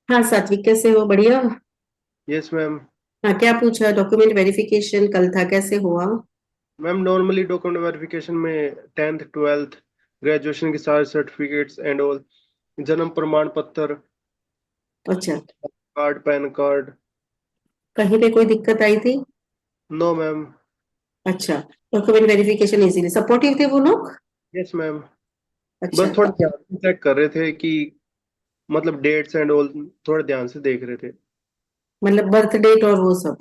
हाँ सात्विक, कैसे हो? बढ़िया। Yes ma'am. हाँ, क्या पूछा? डॉक्यूमेंट वेरिफिकेशन कल था, कैसे हुआ? मैम नॉर्मली डॉक्यूमेंट वेरिफिकेशन में 10th 12th ग्रेजुएशन के सारे सर्टिफिकेट्स एंड ऑल, जन्म प्रमाण पत्र, अच्छा, कार्ड, पैन कार्ड। कहीं पे कोई दिक्कत आई थी? No ma'am. अच्छा, डॉक्यूमेंट वेरिफिकेशन इजीली सपोर्टिव थे वो लोग? Yes ma'am. अच्छा, बस थोड़ा तो ध्यान से चेक कर रहे थे कि मतलब डेट्स एंड ऑल थोड़ा ध्यान से देख रहे थे। मतलब बर्थ डेट और वो सब?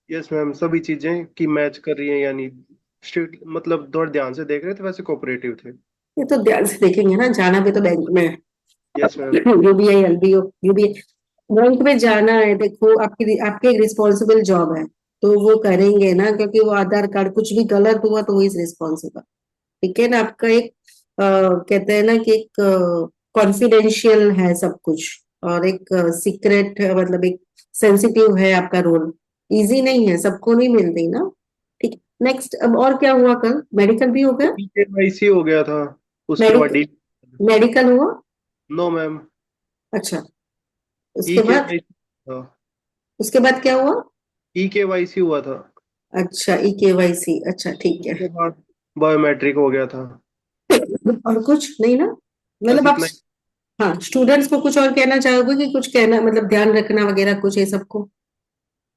यस मैम, सभी चीजें कि मैच कर रही हैं या नहीं, स्ट्रिक्ट मतलब थोड़ा ध्यान से देख रहे थे, वैसे कोऑपरेटिव थे। ये तो ध्यान से देखेंगे ना, जाना भी तो बैंक में है। Yes ma'am. UBI LBO UBI bank में जाना है, देखो आपकी आपकी एक रिस्पॉन्सिबल जॉब है, तो वो करेंगे ना, क्योंकि वो आधार कार्ड कुछ भी गलत हुआ तो वो इज रिस्पॉन्सिबल। ठीक है ना? आपका एक कहते हैं ना कि एक कॉन्फिडेंशियल है सब कुछ, और एक सीक्रेट मतलब एक सेंसिटिव है आपका रोल। इजी नहीं है, सबको नहीं मिलती ना। ठीक। नेक्स्ट, अब और क्या हुआ? कल मेडिकल भी हो गया? केवाईसी हो गया था, उसके बाद मेडिकल डी। मेडिकल हुआ? No ma'am. अच्छा, ई उसके बाद? केवाईसी था। उसके बाद क्या हुआ? ई केवाईसी हुआ था। अच्छा, ई केवाईसी, अच्छा ठीक है। उसके बाद बायोमेट्रिक हो गया था। और कुछ नहीं ना? बस मतलब आप, इतना ही। हाँ, स्टूडेंट्स को कुछ और कहना चाहोगे कि कुछ कहना, मतलब ध्यान रखना वगैरह कुछ, ये सबको?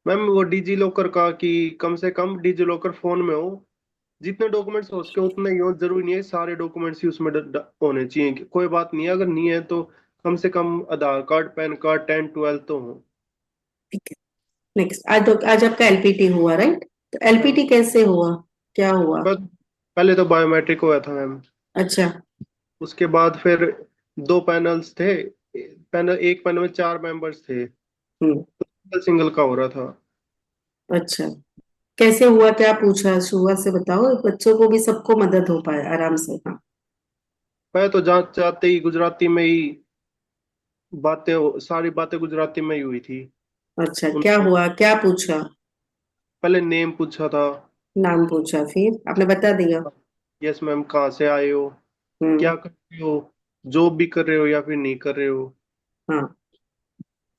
मैम वो डिजी लॉकर का कि कम से कम डिजी लॉकर फोन में हो, जितने डॉक्यूमेंट्स हो सके उतने ही हो, जरूरी नहीं है सारे डॉक्यूमेंट्स ही उसमें होने चाहिए, कि कोई बात नहीं है, अगर नहीं है तो कम से कम Aadhaar card, PAN card, 10th 12th तो हो। ठीक है। नेक्स्ट, आज आपका एलपीटी हुआ, राइट? तो मैम एलपीटी कैसे हुआ? क्या हुआ? बस पहले तो बायोमेट्रिक हुआ था मैम। अच्छा। उसके बाद फिर दो पैनल्स थे। पैनल, एक पैनल में 4 मेंबर्स थे, हम्म। सिंगल सिंगल का हो रहा था। अच्छा, कैसे हुआ? क्या पूछा? शुरुआत से बताओ, बच्चों को भी सबको मदद हो पाए आराम से। हाँ। मैं तो जांच चाहते ही गुजराती में ही बातें, सारी बातें गुजराती में ही हुई थी। अच्छा, क्या उन्होंने हुआ? क्या पूछा? पहले नेम पूछा था। नाम पूछा, फिर आपने बता दिया? यस मैम, कहाँ से आए हो, हम्म। क्या कर रहे हो, जॉब भी कर रहे हो या फिर नहीं कर रहे हो। हाँ,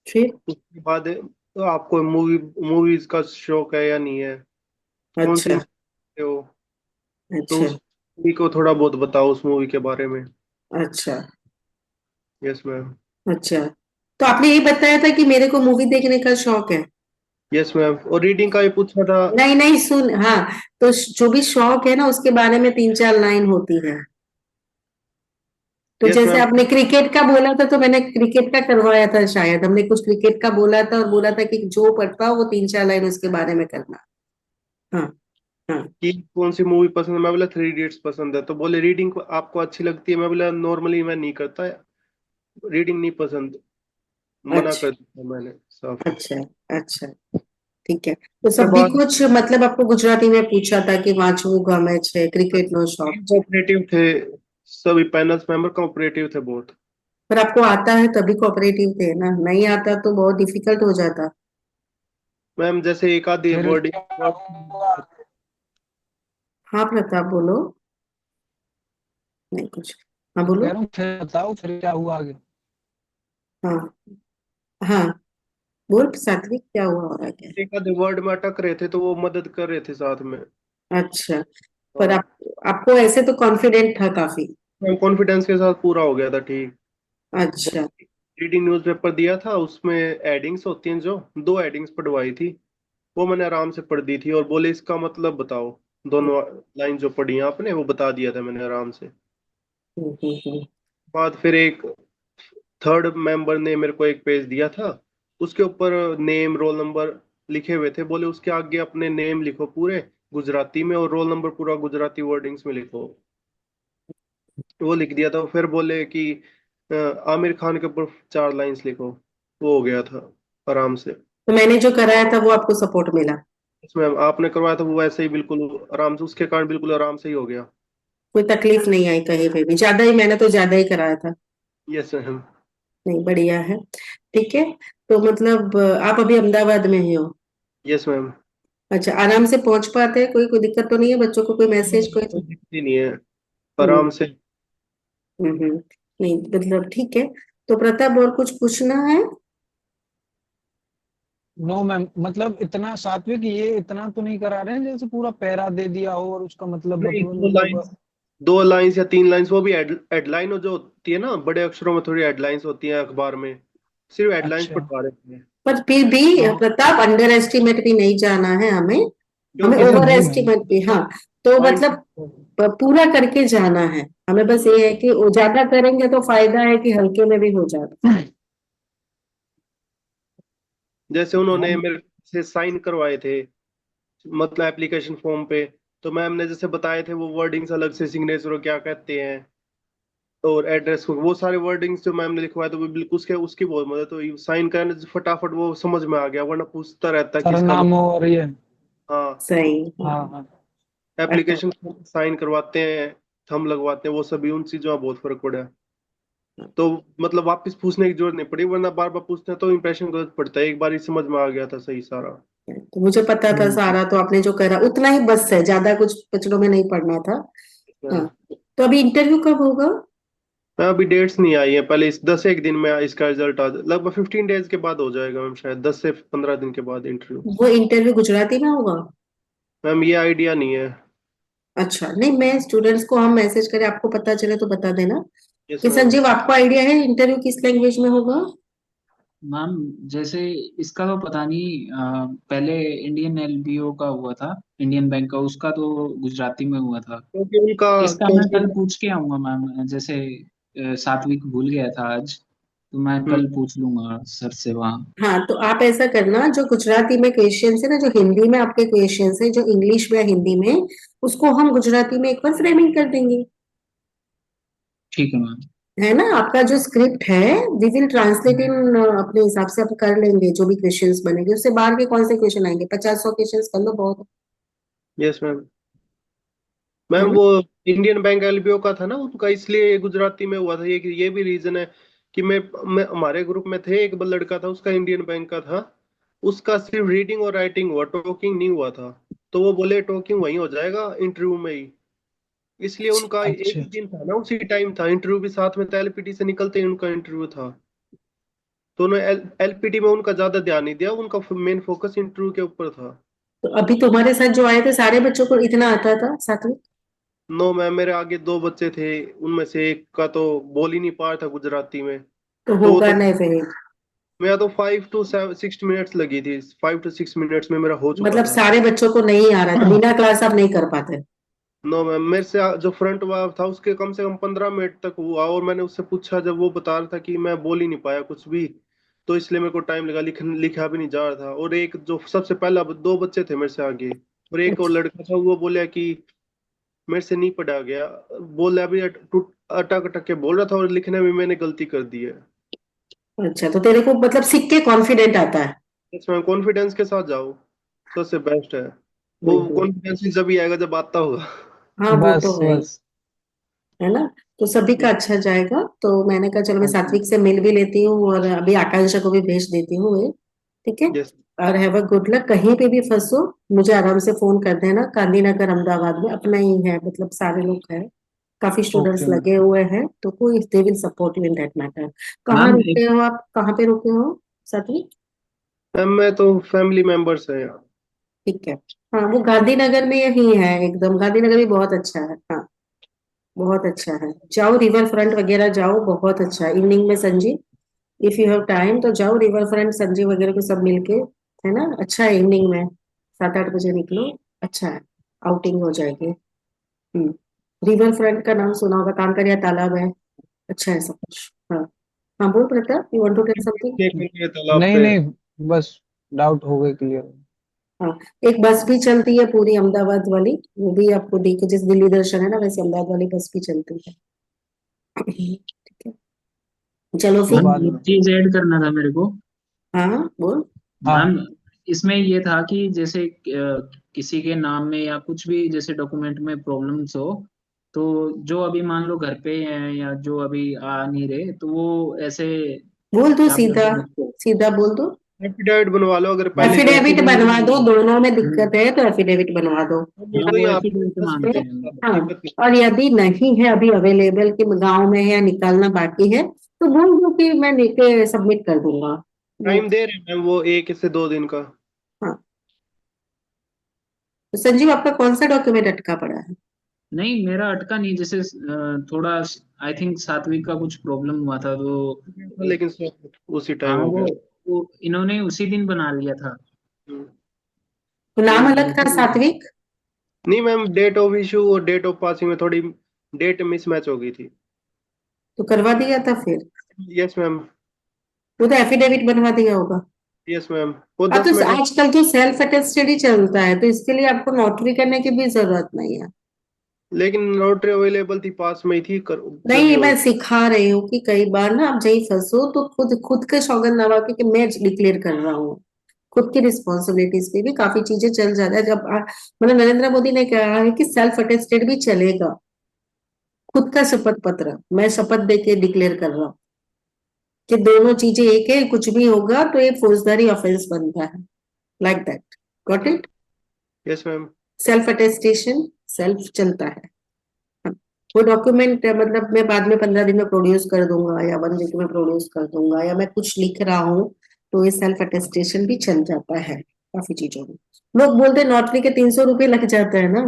फिर? उसके बाद तो आपको मूवीज का शौक है या नहीं है, कौन सी अच्छा। मूवी देखते हो, तो अच्छा। उस मूवी को थोड़ा बहुत बताओ, उस मूवी के बारे में। अच्छा। Yes ma'am. अच्छा, तो आपने यही बताया था कि मेरे को मूवी देखने का शौक है। यस मैम, और रीडिंग का भी पूछा था। नहीं नहीं, सुन, हाँ, तो जो भी शौक है ना, उसके बारे में तीन चार लाइन होती है। तो यस जैसे मैम। आपने क्रिकेट का बोला था, तो मैंने क्रिकेट का करवाया था, शायद हमने कुछ क्रिकेट का बोला था और बोला था कि जो पढ़ता हो वो तीन चार लाइन उसके बारे में करना। हाँ। हाँ। कि कौन सी मूवी पसंद है, मैं बोला 3 इडियट्स पसंद है, तो बोले रीडिंग आपको अच्छी लगती है, मैं बोला नॉर्मली मैं नहीं करता, रीडिंग नहीं पसंद, मना अच्छा। कर दिया मैंने साफ। अच्छा। अच्छा, ठीक है। तो के सब भी बाद कुछ मतलब आपको गुजराती में पूछा था कि वांचू गमे छे, क्रिकेट नो शौक छे? कोऑपरेटिव थे, सभी पैनल्स मेंबर कोऑपरेटिव थे बहुत। पर आपको आता है तभी कोऑपरेटिव थे ना, नहीं आता तो बहुत डिफिकल्ट हो जाता। मैम जैसे एक आधी फिर वर्ड। हाँ प्रताप, बोलो। नहीं कुछ। हाँ कह बोलो। रहा हूँ फिर बताओ फिर क्या हुआ आगे। हाँ। हाँ, बोल सात्विक, क्या हुआ और आगे? एक आधे वर्ड में अटक रहे थे तो वो मदद कर रहे थे साथ में। अच्छा, पर हाँ, आपको ऐसे तो कॉन्फिडेंट था काफी? मैम कॉन्फिडेंस के साथ पूरा हो गया था ठीक। अच्छा। रीडिंग न्यूज़पेपर दिया था, उसमें एडिंग्स होती हैं, जो दो एडिंग्स पढ़वाई थी, वो मैंने आराम से पढ़ दी थी, और बोले इसका मतलब बताओ, दोनों लाइन जो पढ़ी हैं आपने वो बता दिया था मैंने आराम से। हम्म। बाद फिर एक थर्ड मेंबर ने मेरे को एक पेज दिया था, उसके ऊपर नेम रोल नंबर लिखे हुए थे, बोले उसके आगे अपने नेम लिखो पूरे गुजराती में, और रोल नंबर पूरा गुजराती वर्डिंग्स में लिखो। वो लिख दिया था, फिर बोले कि आमिर खान के ऊपर 4 लाइंस लिखो। वो हो गया था आराम से। तो मैंने जो कराया था वो आपको सपोर्ट मिला? उसमें आपने करवाया था वो वैसे ही बिल्कुल आराम से, उसके कारण बिल्कुल आराम से ही हो गया। कोई तकलीफ नहीं आई कहीं पे भी? ज्यादा ही, मैंने तो ज्यादा ही कराया था। Yes ma'am. नहीं, बढ़िया है। ठीक है। तो मतलब आप अभी अहमदाबाद में ही हो? Yes ma'am. अच्छा, आराम से पहुंच पाते हैं? कोई कोई दिक्कत तो नहीं है? बच्चों को कोई मैसेज कोई? कोई दिक्कत ही नहीं है, हम्म। आराम से। नहीं मतलब ठीक है। तो प्रताप और कुछ पूछना है? नो मैम, मतलब इतना सात्विक ये इतना तो नहीं करा रहे हैं जैसे पूरा पैरा दे दिया हो और उसका मतलब नहीं, दो मतलब। लाइंस, 2 लाइंस या 3 लाइंस, वो भी हेडलाइन जो होती है ना, बड़े अक्षरों में थोड़ी हेडलाइंस होती है अखबार में, सिर्फ हेडलाइंस अच्छा। पढ़वा रहे हैं। पर फिर भी हाँ प्रताप, अंडर एस्टिमेट भी नहीं जाना है हमें, हमें क्योंकि अरे ओवर नहीं मैम। एस्टिमेट भी, हाँ। तो पॉइंट, मतलब पूरा करके जाना है हमें, बस ये है कि वो ज्यादा करेंगे तो फायदा है कि हल्के में भी हो जाता जैसे उन्होंने मैम। मेरे से साइन करवाए थे, मतलब एप्लीकेशन फॉर्म पे, तो मैम ने जैसे बताए थे वो वर्डिंग्स अलग से, सिग्नेचर क्या कहते हैं और एड्रेस को, वो सारे वर्डिंग्स जो मैम ने लिखवाए तो वो बिल्कुल उसके उसकी बहुत मदद, तो साइन करने से फटाफट वो समझ में आ गया, वरना पूछता रहता कि इसका सरनाम मतलब। और ये। हाँ, सही। हाँ हाँ। अच्छा। एप्लीकेशन साइन करवाते हैं, थंब लगवाते हैं, वो सभी उन चीजों में बहुत फर्क पड़ा है। तो मतलब वापस पूछने की जरूरत नहीं पड़ी, वरना बार बार पूछते हैं तो इम्प्रेशन गलत पड़ता है, एक बार ही समझ में आ गया था सही सारा। तो मुझे पता था हम्म। सारा, तो आपने जो करा उतना ही बस है, ज्यादा कुछ पचड़ों में नहीं पड़ना था। हाँ। मैम, तो अभी इंटरव्यू कब होगा? अभी डेट्स नहीं आई है, पहले इस 10 एक दिन में इसका रिजल्ट आ लगभग 15 डेज के बाद हो जाएगा मैम, शायद 10 से 15 दिन के बाद इंटरव्यू। वो इंटरव्यू गुजराती में होगा? मैम ये आइडिया नहीं है। अच्छा, नहीं, मैं स्टूडेंट्स को हम मैसेज करें, आपको पता चले तो बता देना। यस कि मैम। संजीव, आपको आइडिया है इंटरव्यू किस लैंग्वेज में होगा? मैम, जैसे इसका तो पता नहीं, पहले इंडियन एलबीओ का हुआ था, इंडियन बैंक का, उसका तो गुजराती में हुआ था। क्योंकि उनका, इसका मैं क्योंकि कल पूछ के आऊंगा मैम, जैसे सात्विक भूल गया था आज, तो मैं हम्म, कल पूछ लूंगा सर से वहाँ। हाँ, तो आप ऐसा करना, जो गुजराती में क्वेश्चंस है ना, जो हिंदी में आपके क्वेश्चंस है, जो इंग्लिश में या हिंदी में, उसको हम गुजराती में एक बार फ्रेमिंग कर देंगे। ठीक है मैम। है ना? आपका जो स्क्रिप्ट है, वी विल ट्रांसलेट इन, अपने हिसाब से आप कर लेंगे, जो भी क्वेश्चंस बनेंगे उससे बाहर के कौन से क्वेश्चन आएंगे, 50-100 क्वेश्चंस कर लो, बहुत यस मैम। है मैम ना? वो इंडियन बैंक एलबीओ का था ना उनका, इसलिए ये में हुआ था, ये भी रीजन है कि मैं हमारे ग्रुप में थे, एक लड़का था उसका इंडियन बैंक का था, उसका सिर्फ रीडिंग और राइटिंग हुआ, टॉकिंग नहीं हुआ था। तो वो बोले टॉकिंग वहीं हो जाएगा इंटरव्यू में ही, इसलिए उनका एक अच्छा। ही दिन था ना, उसी टाइम था इंटरव्यू भी, साथ में था, एलपीटी से निकलते ही उनका इंटरव्यू था। तो उन्होंने एलपीटी में उनका ज्यादा ध्यान नहीं दिया, उनका मेन फोकस इंटरव्यू के ऊपर था। तो अभी तुम्हारे साथ जो आए थे सारे बच्चों को इतना आता था साथ में? नो मैम, मेरे आगे 2 बच्चे थे, उनमें से एक का तो बोल ही नहीं पा रहा था गुजराती में। तो तो वो होगा तो, नहीं फिर। मेरा तो 5 to 6 मिनट्स लगी थी, 5 to 6 मिनट्स में मेरा हो चुका मतलब था। सारे बच्चों को नहीं आ रहा था, बिना क्लास आप नहीं कर पाते? नो मैम, मेरे से जो फ्रंट वाला था उसके कम से कम 15 मिनट तक हुआ, और मैंने उससे पूछा, जब वो बता रहा था कि मैं बोल ही नहीं पाया कुछ भी, तो इसलिए मेरे को टाइम लगा, लिखा भी नहीं जा रहा था। और एक जो सबसे पहला, 2 बच्चे थे मेरे से आगे, और एक और अच्छा। लड़का था, वो बोला कि मेरे से नहीं पढ़ा गया, बोला अभी अटक अटक के बोल रहा था, और लिखने में मैंने गलती कर दी है। अच्छा, तो तेरे को मतलब सीख के कॉन्फिडेंट आता है? इसमें कॉन्फिडेंस के साथ जाओ, सबसे बेस्ट है। वो बिल्कुल। कॉन्फिडेंस जब ही आएगा जब आता होगा। हाँ, वो तो बस है ही। बस। है ना? तो सभी का अच्छा जाएगा, तो मैंने कहा चलो मैं हाँ जी। सात्विक से मिल भी लेती हूँ और अभी आकांक्षा को भी भेज देती हूँ ये। ठीक है। यस। और हैव अ गुड लक, कहीं पे भी फंसो मुझे आराम से फोन कर देना, गांधीनगर अहमदाबाद में अपना ही है, मतलब सारे लोग हैं, काफी स्टूडेंट्स ओके मैम। लगे हुए हैं, तो कोई they will support you in that matter. कहाँ मैम रुकते हो आप, कहाँ पे रुके हो सात्विक? मैम मैं तो फैमिली मेंबर्स है यार। ठीक है। हाँ, वो गांधीनगर में यही है, एकदम गांधीनगर भी बहुत अच्छा है, हाँ। बहुत अच्छा है, जाओ रिवर फ्रंट वगैरह जाओ, बहुत अच्छा है इवनिंग में Sanjeev. If you have time तो जाओ रिवर फ्रंट, संजीव वगैरह को सब मिलके। है ना? अच्छा है इवनिंग में, 7-8 बजे निकलो। अच्छा है, आउटिंग हो जाएगी। हम्म। रिवर फ्रंट का नाम सुना होगा, कांकरिया तालाब है, अच्छा है सब कुछ, हाँ। हाँ, बोल Pratap, you want to tell something? देखेंगे तालाब नहीं पे। नहीं, बस डाउट हो गए क्लियर। हाँ। एक बस भी चलती है पूरी अहमदाबाद वाली, वो भी आपको दी के, जैसे दिल्ली दर्शन है ना, वैसे अहमदाबाद वाली बस भी चलती है। ठीक है। चलो वो फिर। मैम, बाद एक में। चीज ऐड करना था मेरे को। हाँ, बोल। मैम, हाँ। इसमें ये था कि जैसे किसी के नाम में या कुछ भी जैसे डॉक्यूमेंट में प्रॉब्लम्स हो, तो जो अभी मान लो घर पे हैं या जो अभी आ नहीं रहे, तो वो ऐसे बोल दो क्या सीधा, बोलते हैं उसको, सीधा बोल दो। एफिडेविट बनवा लो अगर पहले से एफिडेविट बनवा दो, दोनों में हम्म। दिक्कत है तो एफिडेविट बनवा दो। मुझे हाँ तो वो यहाँ एफिडेविट बस मांगते हैं। हाँ, दिक्कत नहीं। और यदि नहीं है अभी अवेलेबल कि गांव में है या निकालना बाकी है तो बोल दो कि मैं लेके सबमिट कर दूंगा। टाइम दे रहे हैं मैम वो 1 से 2 दिन का। हाँ, तो संजीव आपका कौन सा डॉक्यूमेंट अटका पड़ा है? नहीं मेरा अटका नहीं, जैसे थोड़ा आई थिंक सात्विक का कुछ प्रॉब्लम हुआ था तो लेकिन उसी हाँ टाइम हो गया। वो इन्होंने उसी दिन बना लिया था। हम्म। तो वो नाम अलग था गलती हुई थी। सात्विक। नहीं मैम, डेट ऑफ इशू और डेट ऑफ पासिंग में थोड़ी डेट मिसमैच हो गई थी। तो करवा दिया था फिर? Yes ma'am. वो तो एफिडेविट बनवा दिया होगा। यस मैम, वो अब 10 तो मिनट। आजकल तो सेल्फ अटेस्टेड ही चलता है, तो इसके लिए आपको नोटरी करने की भी जरूरत नहीं है। लेकिन नोटरी अवेलेबल थी, पास में ही थी, कर नहीं, लो। मैं सिखा रही हूँ कि कई बार ना आप जहीं फंसो तो खुद खुद के सौगंधनामा कि मैं डिक्लेयर कर रहा हूँ, खुद की रिस्पॉन्सिबिलिटीज पे भी काफी चीजें चल जाता है। जब मतलब नरेंद्र मोदी ने कहा है कि सेल्फ अटेस्टेड भी चलेगा, खुद का शपथ पत्र मैं शपथ दे के डिक्लेयर कर रहा हूँ कि दोनों चीजें एक है, कुछ भी होगा तो ये फौजदारी ऑफेंस बनता है। Like that, got it? Yes ma'am. Self attestation self चलता है। हाँ, वो डॉक्यूमेंट मतलब मैं बाद में 15 दिन में प्रोड्यूस कर दूंगा या 1 वीक में प्रोड्यूस कर दूंगा, या मैं कुछ लिख रहा हूँ तो ये सेल्फ अटेस्टेशन भी चल जाता है काफी चीजों में। लोग बोलते हैं नौटरी के 300 रुपये लग जाते हैं ना,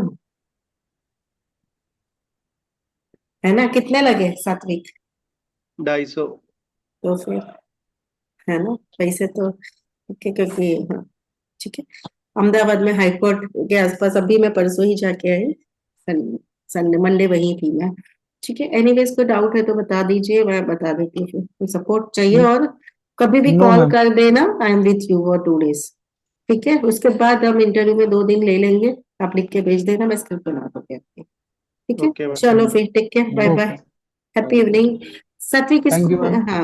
है ना? कितने लगे सात्विक? 250। तो फिर है ना पैसे तो ठीक है, क्योंकि हाँ ठीक है। अहमदाबाद में हाई कोर्ट के आसपास अभी मैं परसों ही जाके आई, संडे मंडे वहीं थी मैं। ठीक है, एनीवेज कोई डाउट है तो बता दीजिए, मैं बता देती हूँ। फिर सपोर्ट चाहिए और कभी भी नो कॉल मैम। कर देना, I am with you for 2 days. ठीक है, उसके बाद हम इंटरव्यू में 2 दिन ले लेंगे। आप लिख के भेज देना, मैं स्क्रिप्ट बना दूंगी आपकी। ठीक है, ओके मैम। चलो फिर take care, bye bye, okay, happy evening. Satvik thank you इसको मैम। हाँ